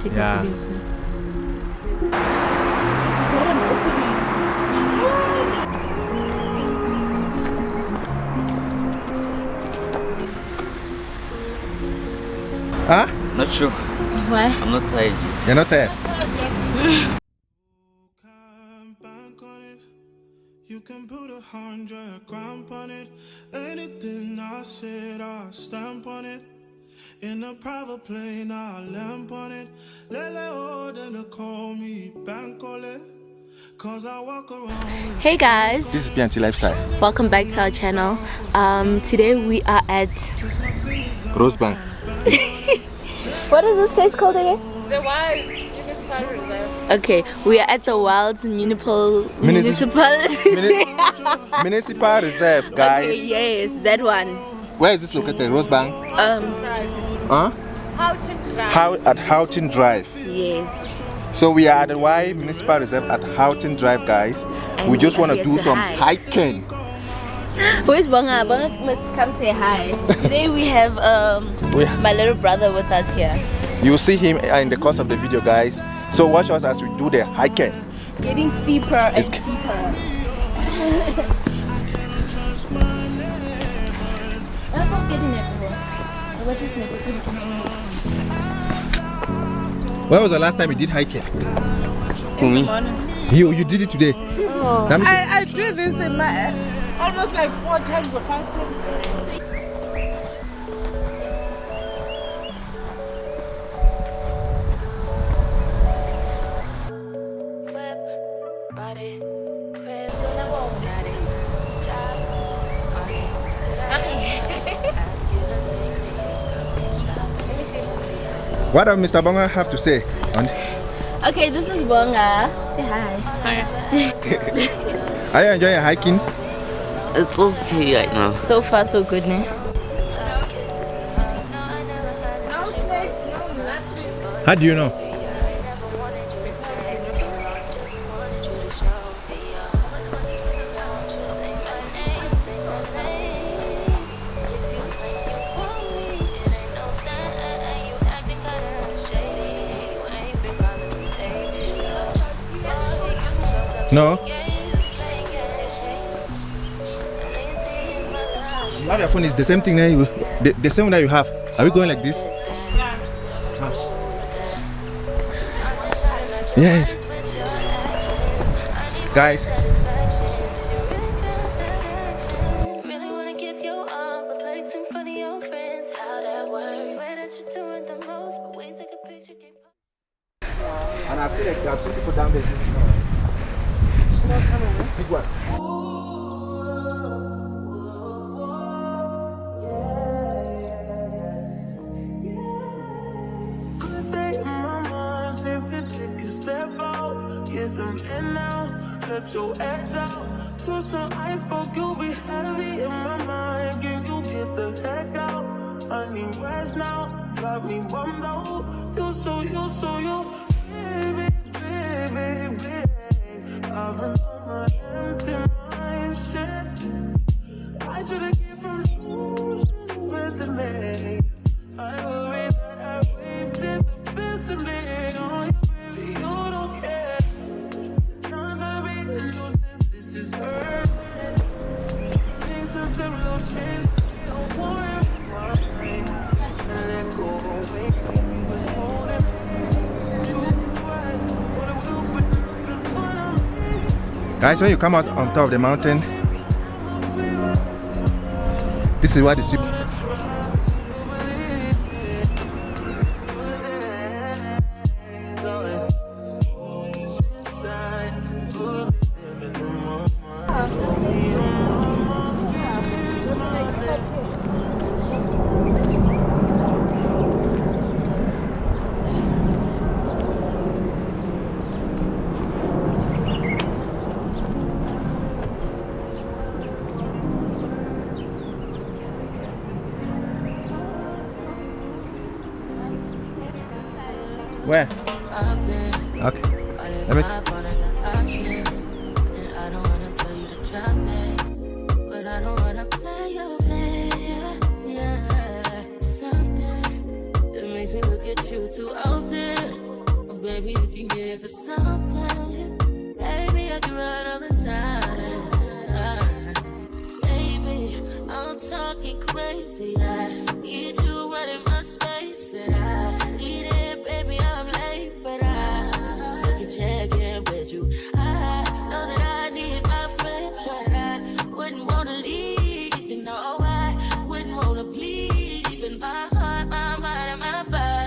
Yeah. Is that an opening? Huh? Not sure. Why? I'm not tired yet. You're not tired? You can put 100 grand on it. Anything I said, I stamp on it. In a private plane, I lamp on it. Lele oh, then call me Bankole. Cause I walk around. Hey guys, This is PNT Lifestyle. welcome back to our channel. Today we are at Rosebank. what is this place called again? The Wilds Municipal Reserve. Okay, we are at the Wilds Municipality. Municipal Reserve, guys. Okay, yes, that one. Where is this located? Rosebank? Huh? Houghton Drive. At Houghton Drive. Yes. So we are at the Y Municipal Reserve at Houghton Drive, guys. And we just we are want to here do to some hike. hiking. Who is Bonga? Bonga must come say hi. Today we have my little brother with us here. You'll see him in the course of the video, guys. So watch us as we do the hiking. Getting steeper and steeper. I'm not getting everywhere. What is it? When was the last time you did hiking? In the morning. You did it today. Oh. Let me see. I do this in my almost like 4 times or 5 times. What does Mr. Bonga have to say? Okay, this is Bonga. Say hi. Are you enjoying hiking? It's okay right now. So far, so good, ne? How do you know? No? You have your phone, it's the same thing the same one that you have. Are we going like this? Yeah. Yes. Guys. And I've seen people down there. Big one. Let your edge out to some iceberg, you'll be heavy in my mind. Can you get the heck out? I need rest now, got me bummed out. You so baby, baby, baby. I've been on my empty mind, shit. I should've came from losing yesterday. I worry that I wasted the best of me on you, baby, you don't care. Guys, when you come out on top of the mountain, this is what you see. Where? Okay. Let me. Too out there. maybe you can give it something. Baby, I can run all the time. Baby, I'm talking crazy. I need you running my space, but I need it, baby. I'm late, but I still can check in with you. I know that I need my friends, but I wouldn't wanna leave. You know, I wouldn't wanna bleed. Even my heart, my mind, and my body.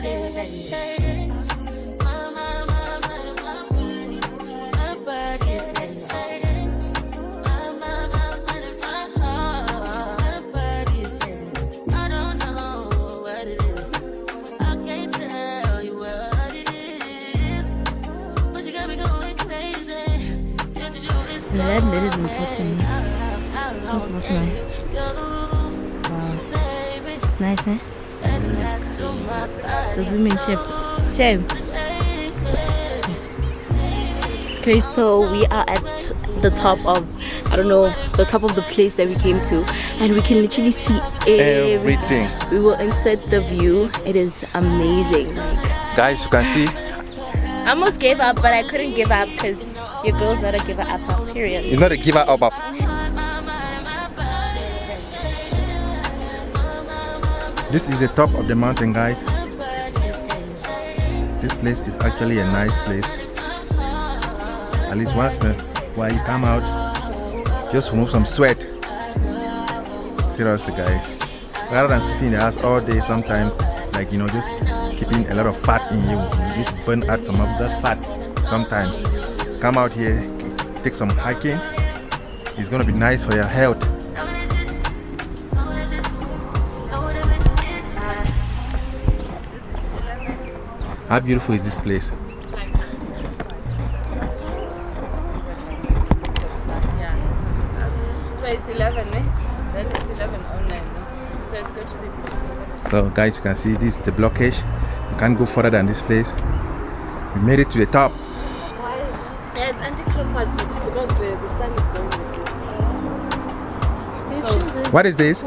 That is important. That's awesome. Wow. It's nice, eh? The zoom in shape. It's crazy. So we are at the top of, I don't know, the top of the place that we came to, and we can literally see everything. We will insert the view. It is amazing. Guys, you can see. I almost gave up, but I couldn't give up because your girl's not a giver up, period. You're not a giver up. This is the top of the mountain, guys. This place is actually a nice place. At least once while you come out, just remove some sweat. Seriously, guys. Rather than sitting in the house all day, sometimes, like, you know, just keeping a lot of fat in you. You need to burn out some of that fat sometimes. Come out here, take some hiking. It's gonna be nice for your health. How beautiful is this place? So it's 11, eh? Then it's 11:09. So it's going to be beautiful. So guys, you can see this is the blockage. You can't go further than this place. We made it to the top. Yeah, it's anti-clockwise because the sun is going like this. So what is this?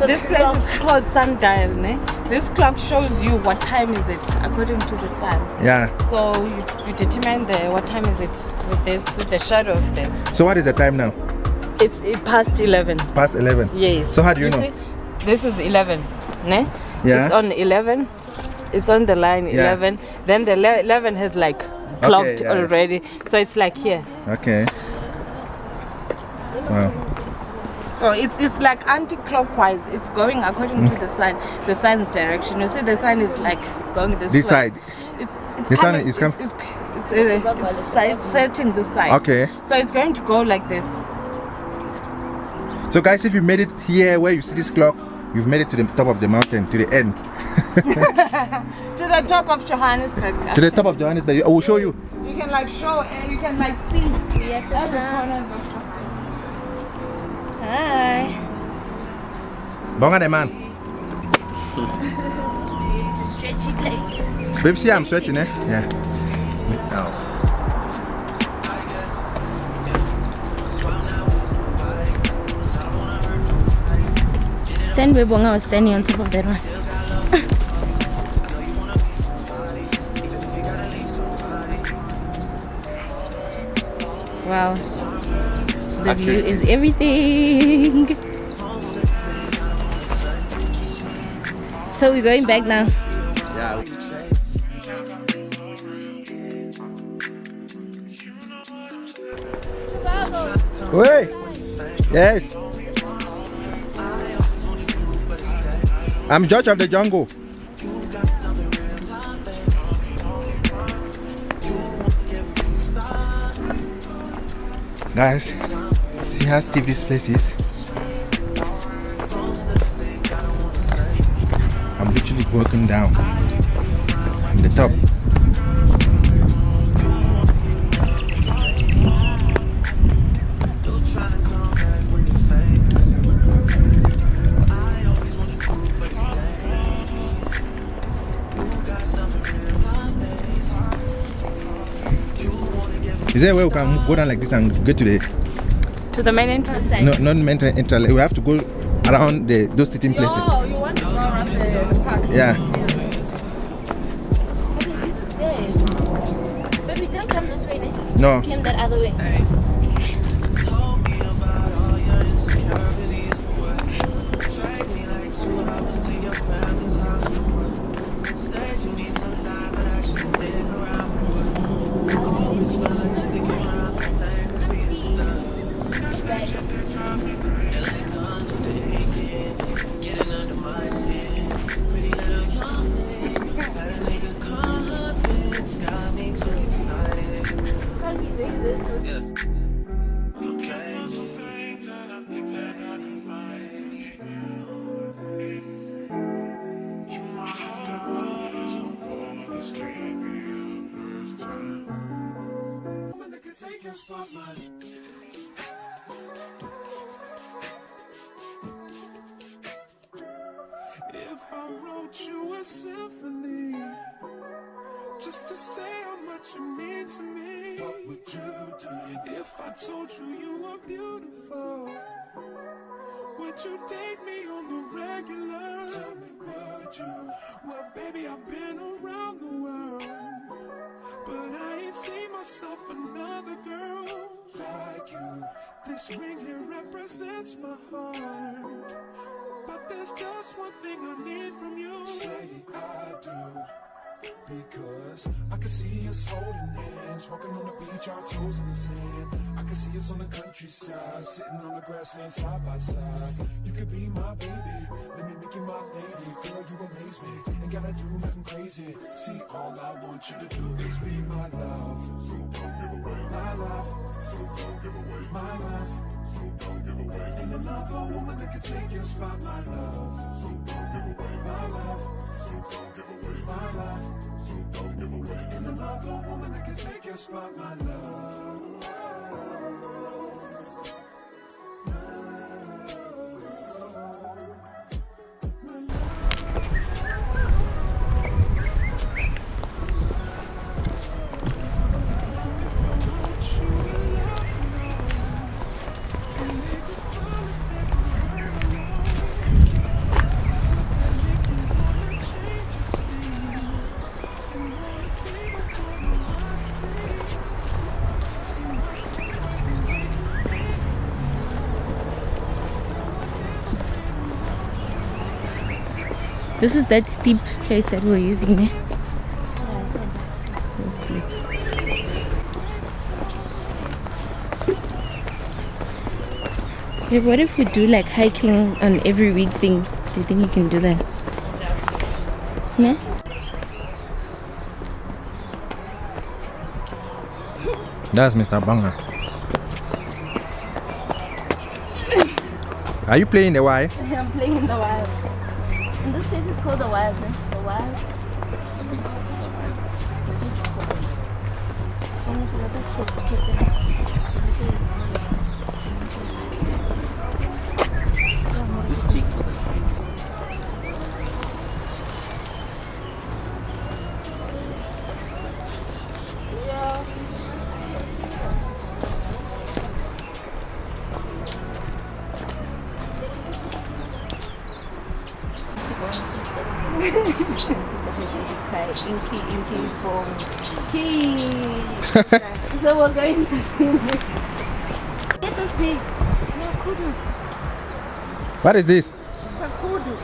This place is called sundial, ne? This clock shows you what time is it according to the sun. Yeah. So you determine what time is it with the shadow of this. So what is the time now? It's past 11. Past 11. Yes. So how do you know? See, this is 11, ne? Yeah. It's on 11. It's on the line 11. Yeah. Then the 11 has like clocked already. So it's like here. Okay. Wow. So it's like anti-clockwise. It's going according to the sun's direction. You see, the sun is like going this way. Side. It's the sun is coming. It's setting this side. Okay. So it's going to go like this. So guys, if you made it here where you see this clock, you've made it to the top of the mountain, to the end. To the top of Johannesburg. To the top of Johannesburg. I will show you. You can like show and you can like see all the corners of. Hi. Bonga the man. Stretch his leg. Baby, see I'm stretching, eh? Yeah. Now. Stand where Bonga was standing on top of that one. Wow. The view is everything. So we're going back now. Yeah. Wait. Yes. I'm judge of the jungle. Guys, see how steep this place is? I'm literally walking down from the top. Is there a way we can go down like this and get to the main entrance? No, not main entrance. We have to go around those sitting places. Oh, you want to go around the park? Yeah. come this way then? No. Came that other way. Told me about all your insecurities for what? Drag me like 2 hours to your family's house for what? Said you need some time, but I should stick around for what? Always feel like sticking around's the same as being stuck. And like guns with the AK, getting under my skin. Pretty little young thing, had a nigga confidence, got me too excited. Can't be doing this with Yeah. Take your spotlight. If I wrote you a symphony, just to say how much you mean to me, what would you do? If I told you you were beautiful, would you date me on the regular? Tell me, would you? Well, baby, I've been around the world, but I ain't seen myself another girl like you. This ring here represents my heart, but there's just one thing I need from you. Say I do. Because I can see us holding hands, walking on the beach, our toes in the sand. I can see us on the countryside, sitting on the grassland side by side. You could be my baby, let me make you my lady. Girl, you amaze me, ain't gotta do nothing crazy. See, all I want you to do is be my love. So don't give away my love. So don't give away my love. So don't give away. Ain't another woman that can take your spot, my love. So don't give away my love. So don't give away my love. So don't give away. Ain't another woman that can take your spot, my love. This is that steep place that we're using, eh? So steep. Yeah, what if we do like hiking on every week thing? Do you think you can do that? Yeah? That's Mr. Banga. Are you playing the Y? I'm playing in the wild. And this place is called the Wild, eh? The Wild. Inky form. So we're going to swim. Get this big. No, kudu. What is this? It's a kudu.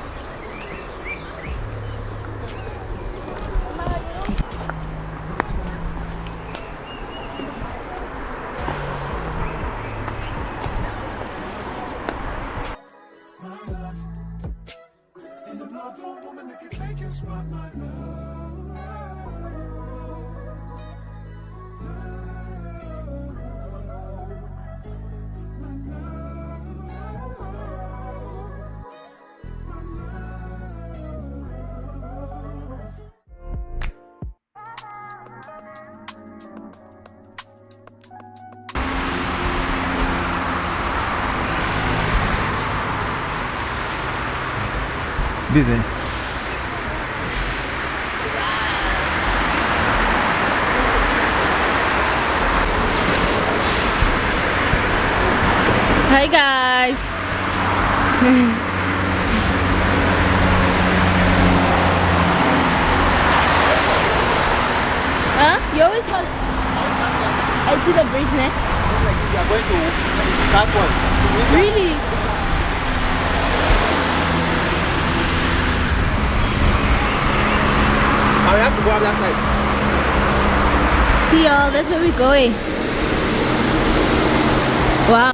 This is. Hi guys. Huh? You always want I see the bridge next. Like we are going to last one. Really? Now we have to go up that side. See y'all, that's where we're going. Wow.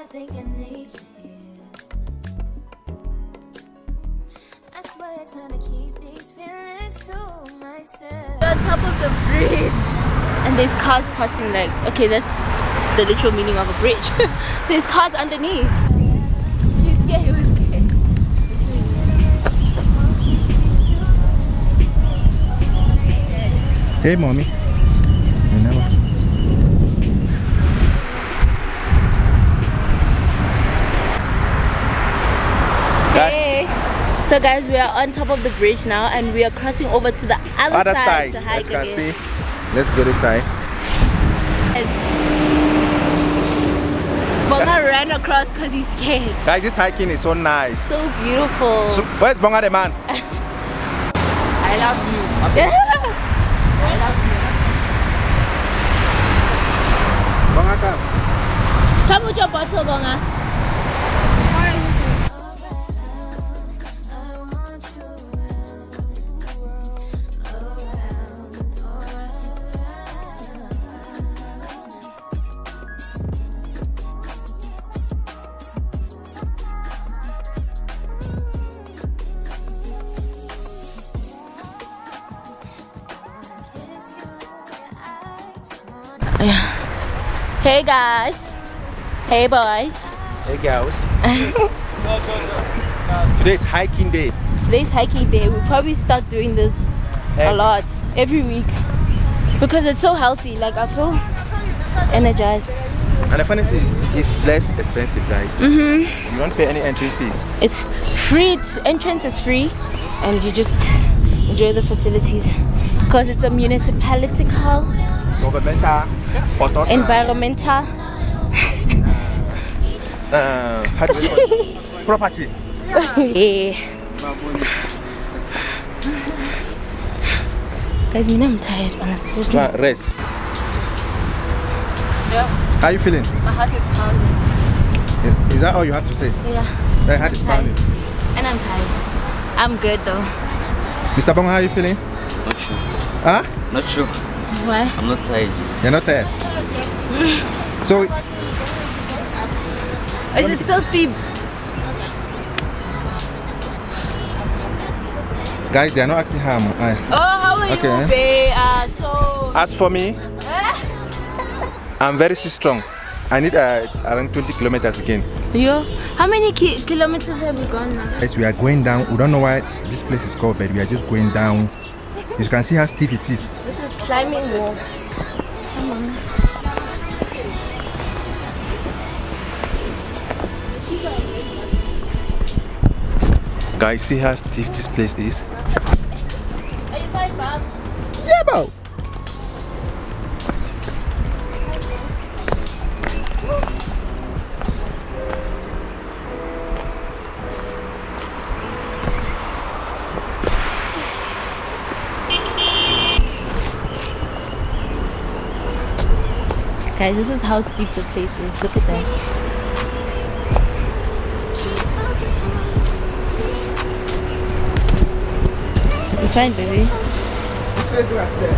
think I need you here. I swear it's time to keep these feelings to myself. We're on top of the bridge, and there's cars passing. Like, okay, that's the literal meaning of a bridge. There's cars underneath. He's scared. He was scared. Hey, mommy. You never. Hey. So guys, we are on top of the bridge now, and we are crossing over to the other side to hike As you can again. see. Let's go this side. Bonga ran across because he's scared. Guys, this hiking is so nice. So beautiful. So, where's Bonga the man? I love you. Yeah. I love you. Bonga, come. Come with your bottle, Bonga. Hey guys. Hey boys. Hey, girls. Today's hiking day. Today's hiking day. We'll probably start doing this a lot every week because it's so healthy. Like, I feel energized. And the funny thing is, it's less expensive, guys. You don't pay any entry fee. It's free. Entrance is free, and you just enjoy the facilities because it's a municipality hall. Governmental, Environmental. how do you call it? Property. Yeah. Guys, I'm tired, honestly. Rest. Yeah, How are you feeling? my heart is pounding. Is that all you have to say? Yeah, My heart is tired. pounding. And I'm tired. I'm good though. Mr. Bonga, how are you feeling? Not sure. Huh? Not sure. Why? I'm not tired. You're not tired? So, Is it still steep? guys, they are not asking how am I. Oh, how are Okay. you, babe? So... As for me, I'm very strong. I need around 20 kilometers again. Yo, how many kilometers have we gone now? Guys, we are going down. We don't know why this place is called, but we are just going down. You can see how steep it is. This is climbing wall. Come on. Guys, see how steep this place is? Are you fine, Bob? Yeah, bro. Guys, this is how steep the place is. Look at that. You fine, baby? This place was there.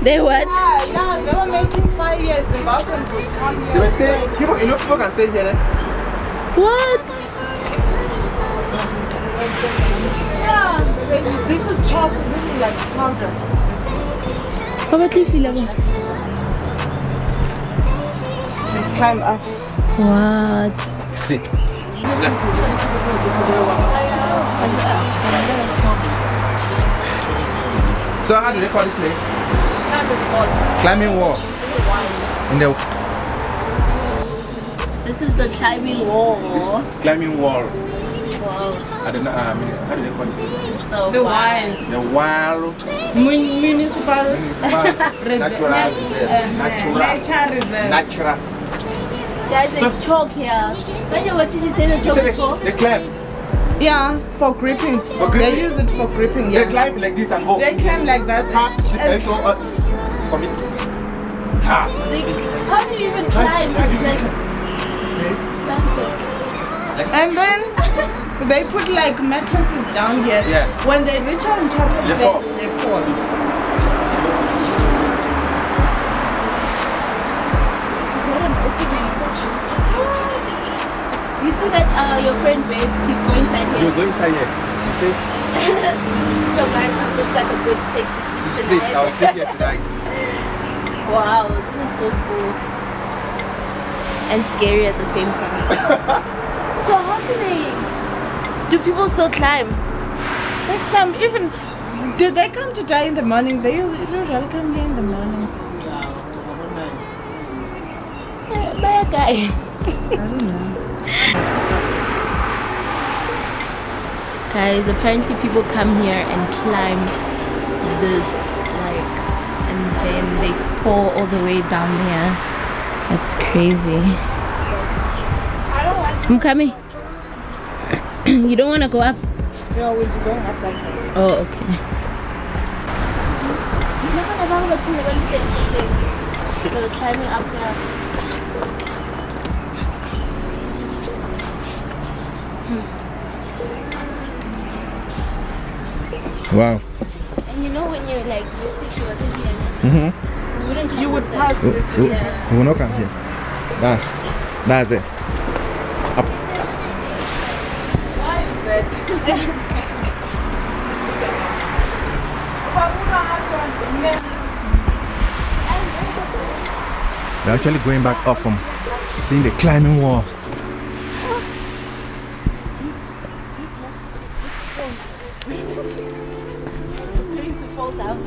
They what? Yeah, they were making 5 years. Zimbabweans would come They here. were staying. People, you know, people can stay here. Eh? What? Yeah, this is chocolate. This is like powder. How about you feel about? climb up. What? See. So how do they call this place? Climbing wall. In the This is the climbing wall. climbing wall. Wow. I don't know. How do they call it? The wild. The wall. Municipal. Natural reserve. Nature reserve. Natural. Guys, there's chalk here. Tanya, what did you say the You chalk said is for? they climb. Yeah, for gripping. For gripping? They use it for gripping. They Yeah. climb like this and go. They climb like that. Ha! This And- is show for me. Ha! Like, how do you even climb? It's like slanted. And then they put like mattresses down here. Yes. When they reach on top of They it, fall. they fall. What an opening. You see that your friend babe keep going inside You here. go inside here. You see? So guys, this looks like a good place to To sleep sleep. I'll tonight. sleep here tonight. Wow, this is so cool. And scary at the same time. So how do they... Do people still climb? They climb even. Did they come to die in the morning? They usually come here in the morning. Bad guy. I don't know. Guys, apparently people come here and climb this, like, and then they fall all the way down there. That's crazy. I'm coming. You don't want to go up? No, we'll be going up that way. Oh, okay. So the climbing up here. Wow. And you know when you like, let's say she wasn't here, Mm-hmm. you wouldn't come You would this pass side. this We way. will not come here. That's it. Why is that? They're actually going back up from seeing the climbing wall. Going to fall down.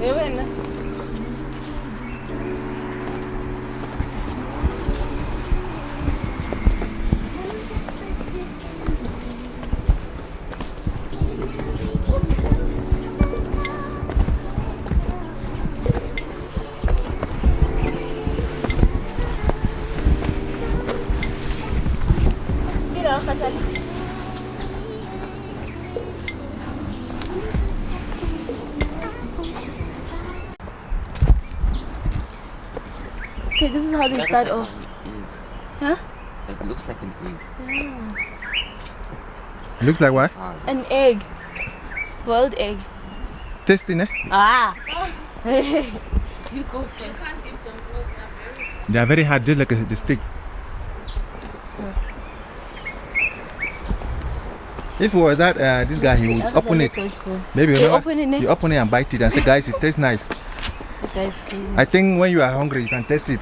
Get off, Katali. Okay, this is how they start off. Huh? It looks like an egg. It looks like what? An egg. Boiled egg. Tasty, ne? Ah! You go first. They are very hard, just like the stick. If it was that this guy, he would open it. Maybe They remember, open it, ne? you open it and bite it and say, guys, it tastes nice. That guy's crazy. I think when you are hungry, you can taste it.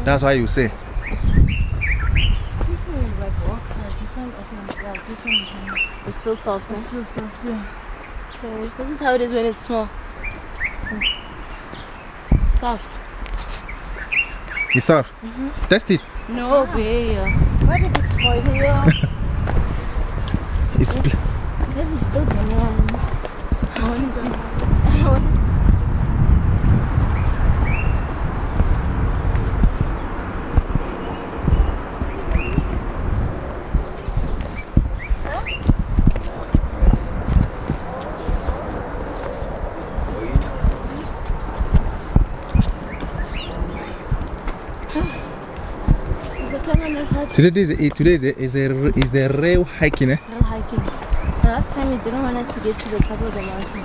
That's why you say. This one is like awkward. You can't open it. Yeah, this one you can. It's still soft, It's no? so soft, yeah. Okay, this is how it is when it's small. Soft. It's soft. Taste it. No way. What if it's spoiled? It's Maybe it's still genuine. I want to see. I want to see. Is the camera not hot? Today is a real hiking, eh? Real hiking. The last time we didn't want us to get to the top of the mountain.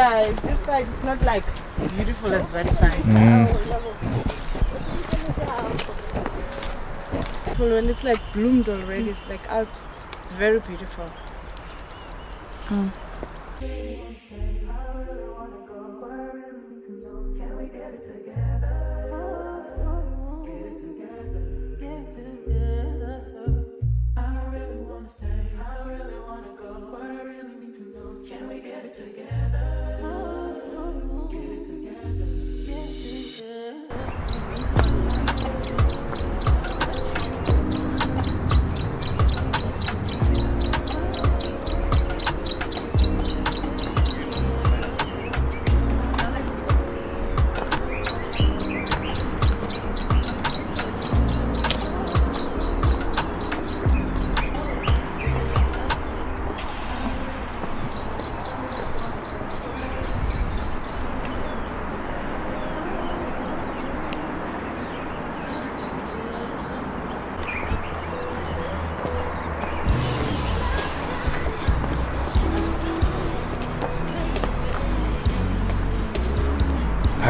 Yeah, this side is not like beautiful as that side. When it's like bloomed already, it's like out. It's very beautiful.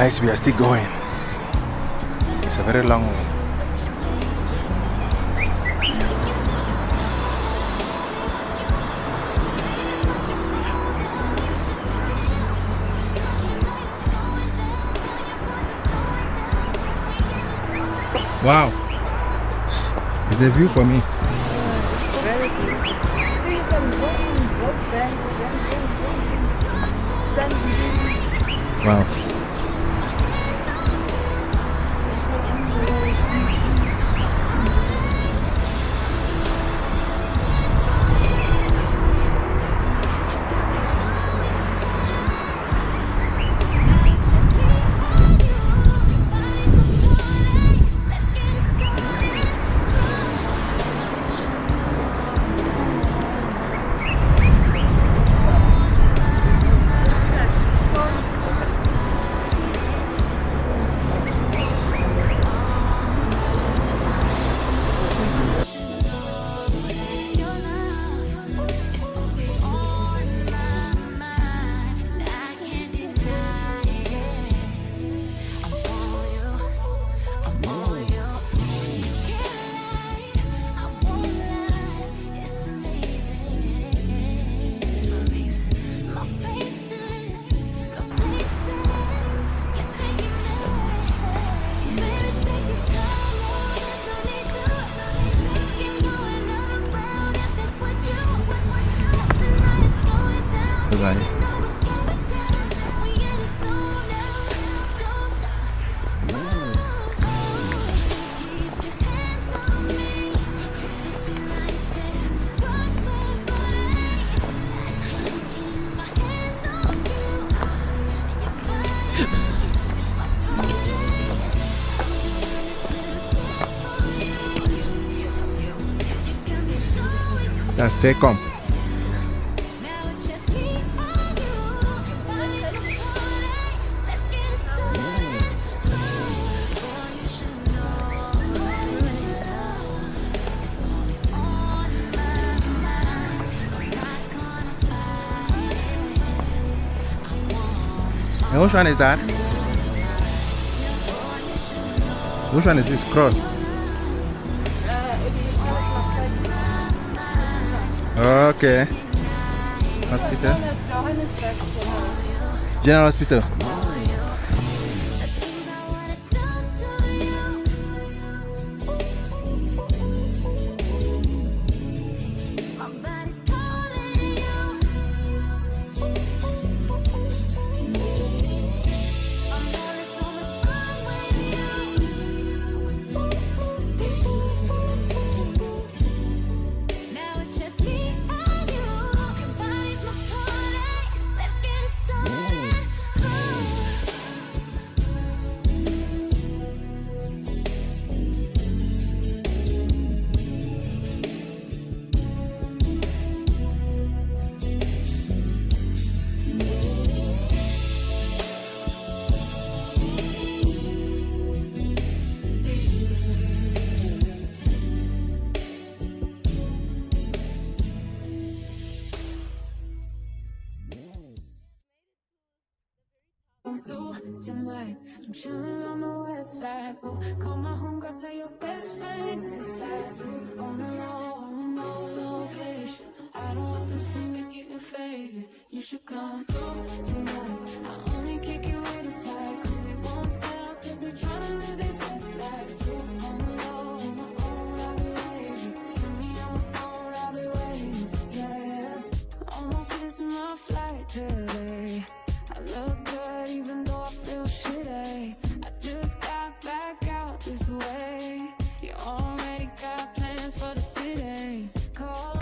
Guys, we are still going. It's a very long way. Wow, it's a view for me. Very beautiful. You can go in both banks. Wow. That's take come. And which one is that? Which one is this cross? Okay. Hospital. General Hospital. tonight. I'm chilling on the west side. Oh, call my homegirl, tell your best friend. Decide to on the road, no location. I don't want them seeing me getting faded. You should come through tonight. I only kick it with a tie. Cause they won't tell, cause they tryna live their best life too. On the road, on my own, I'll be waiting. Put me on the phone, I'll be waiting. Yeah. Almost missing my flight today. I look good even though I feel shitty. I just got back out this way. You already got plans for the city. Call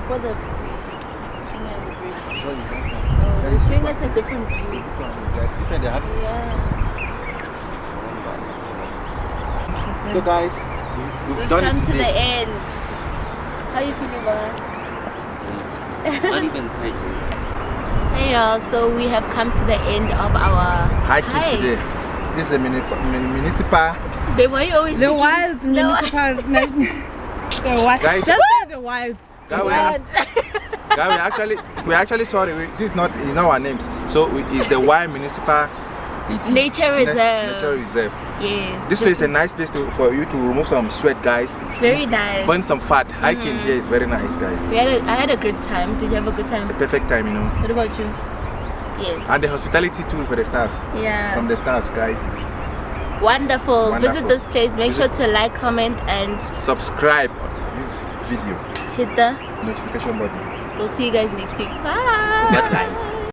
before the thing on the bridge. So you can It's showing us a different view. Different, they have. Yeah. So guys, we've done come it to today. the end. How are you feeling, Bala? Not even tight. Hey y'all, so we have come to the end of our Hiking hike. today. This is a municipal. Babe, why are you always The thinking- wilds, No. municipal. The wilds. Guys- Just say the wilds. Guys, we're actually sorry. This is not our names. So it's the Y Municipal Nature reserve. Nature Reserve. Yes. This place is a nice place for you to remove some sweat, guys. Very nice. Burn some fat. Hiking here is very nice, guys. I had a good time. Did you have a good time? The perfect time, you know. What about you? Yes. And the hospitality too for the staff. Yeah. From the staff, guys. Is Wonderful. Wonderful. Visit this place. Make sure to like, comment, and subscribe on this video. hit the Notification button. We'll see you guys next week. Bye. Bye.